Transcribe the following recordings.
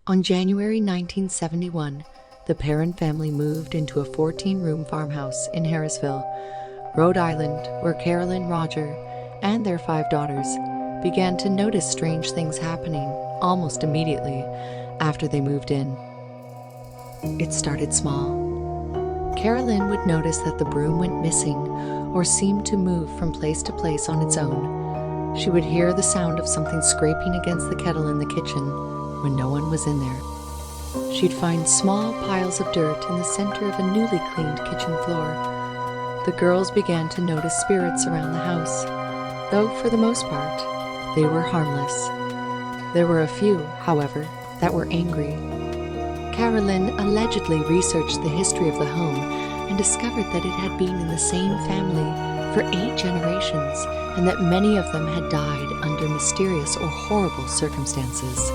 On January 1971, the Perrin family moved into a 14-room farmhouse in Harrisville, Rhode Island, where Carolyn, Roger, and their 5 daughters began to notice strange things happening almost immediately after they moved in. It started small. Carolyn would notice that the broom went missing or seemed to move from place to place on its own. She would hear the sound of something scraping against the kettle in the kitchen when no one was in there. She'd find small piles of dirt in the center of a newly cleaned kitchen floor. The girls began to notice spirits around the house, though for the most part, they were harmless. There were a few, however, that were angry. Carolyn allegedly researched the history of the home and discovered that it had been in the same family for 8 generations and that many of them had died under mysterious or horrible circumstances.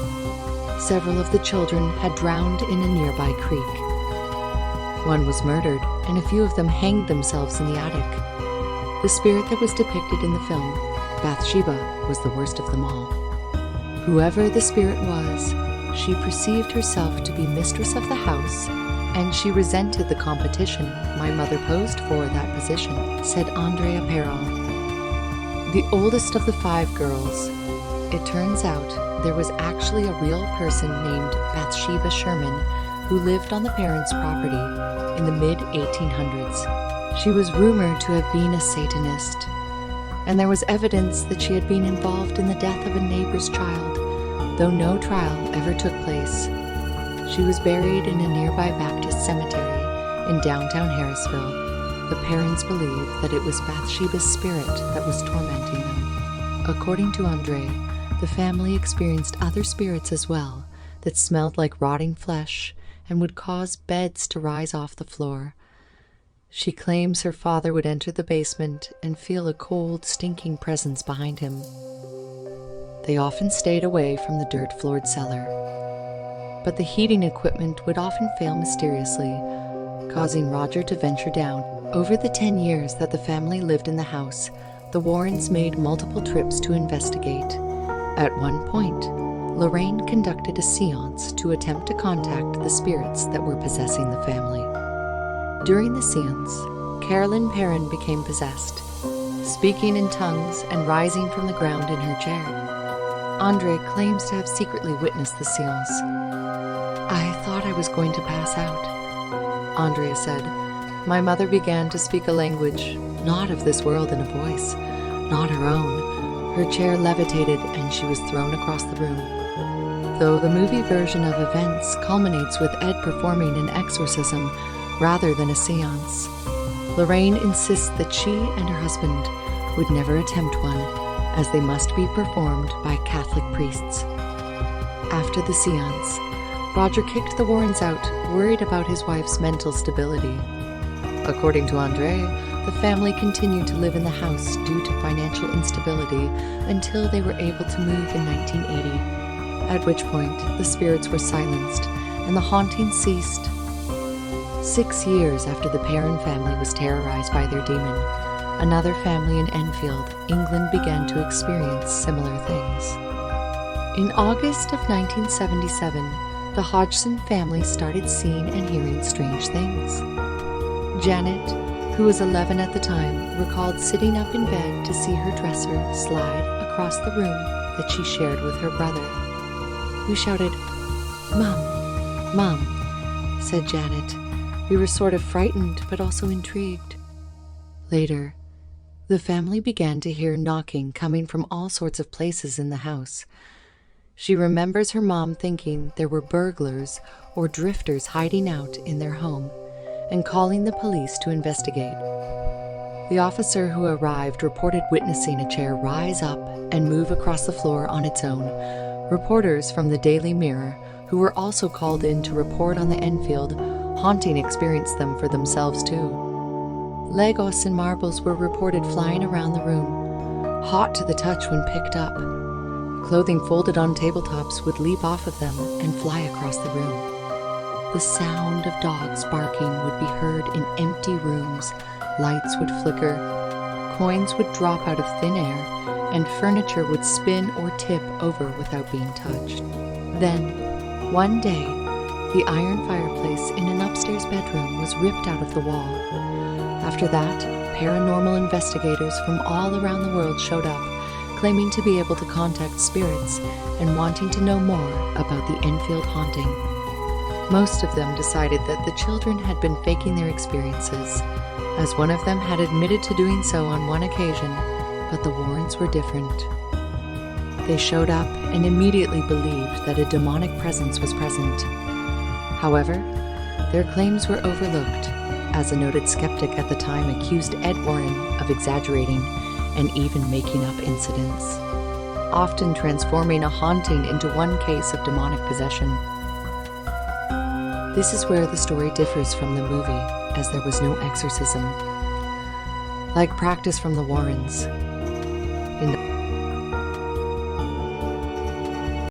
Several of the children had drowned in a nearby creek. One was murdered, and a few of them hanged themselves in the attic. The spirit that was depicted in the film, Bathsheba, was the worst of them all. Whoever the spirit was, she perceived herself to be mistress of the house, and she resented the competition my mother posed for that position, said Andrea Perron. The oldest of the 5 girls, it turns out there was actually a real person named Bathsheba Sherman who lived on the parents' property in the mid-1800s. She was rumored to have been a Satanist, and there was evidence that she had been involved in the death of a neighbor's child, though no trial ever took place. She was buried in a nearby Baptist cemetery in downtown Harrisville. The parents believe that it was Bathsheba's spirit that was tormenting them. According to Andre, the family experienced other spirits as well that smelled like rotting flesh and would cause beds to rise off the floor. She claims her father would enter the basement and feel a cold, stinking presence behind him. They often stayed away from the dirt-floored cellar. But the heating equipment would often fail mysteriously, causing Roger to venture down. Over the 10 years that the family lived in the house, the Warrens made multiple trips to investigate. At one point, Lorraine conducted a seance to attempt to contact the spirits that were possessing the family. During the seance, Carolyn Perrin became possessed, speaking in tongues and rising from the ground in her chair. Andre claims to have secretly witnessed the seance. "I thought I was going to pass out," Andrea said. "My mother began to speak a language not of this world in a voice, not her own. Her chair levitated and she was thrown across the room." Though the movie version of events culminates with Ed performing an exorcism rather than a seance, Lorraine insists that she and her husband would never attempt one, as they must be performed by Catholic priests. After the seance, Roger kicked the Warrens out, worried about his wife's mental stability. According to Andre, the family continued to live in the house due to financial instability until they were able to move in 1980, at which point the spirits were silenced and the haunting ceased. 6 years after the Perrin family was terrorized by their demon, another family in Enfield, England, began to experience similar things. In August of 1977, the Hodgson family started seeing and hearing strange things. Janet, who was 11 at the time, recalled sitting up in bed to see her dresser slide across the room that she shared with her brother. "We shouted, 'Mom, Mom,'" said Janet. "We were sort of frightened, but also intrigued." Later, the family began to hear knocking coming from all sorts of places in the house. She remembers her mom thinking there were burglars or drifters hiding out in their home and calling the police to investigate. The officer who arrived reported witnessing a chair rise up and move across the floor on its own. Reporters from the Daily Mirror, who were also called in to report on the Enfield haunting, experienced them for themselves too. Legos and marbles were reported flying around the room, hot to the touch when picked up. Clothing folded on tabletops would leap off of them and fly across the room. The sound of dogs barking would be heard in empty rooms, lights would flicker, coins would drop out of thin air, and furniture would spin or tip over without being touched. Then, One day, the iron fireplace in an upstairs bedroom was ripped out of the wall. After that, paranormal investigators from all around the world showed up, claiming to be able to contact spirits and wanting to know more about the Enfield haunting. Most of them decided that the children had been faking their experiences, as one of them had admitted to doing so on one occasion, but the Warrens were different. They showed up and immediately believed that a demonic presence was present. However, their claims were overlooked, as a noted skeptic at the time accused Ed Warren of exaggerating and even making up incidents, often transforming a haunting into one case of demonic possession. This is where the story differs from the movie, as there was no exorcism. Like practice from the Warrens,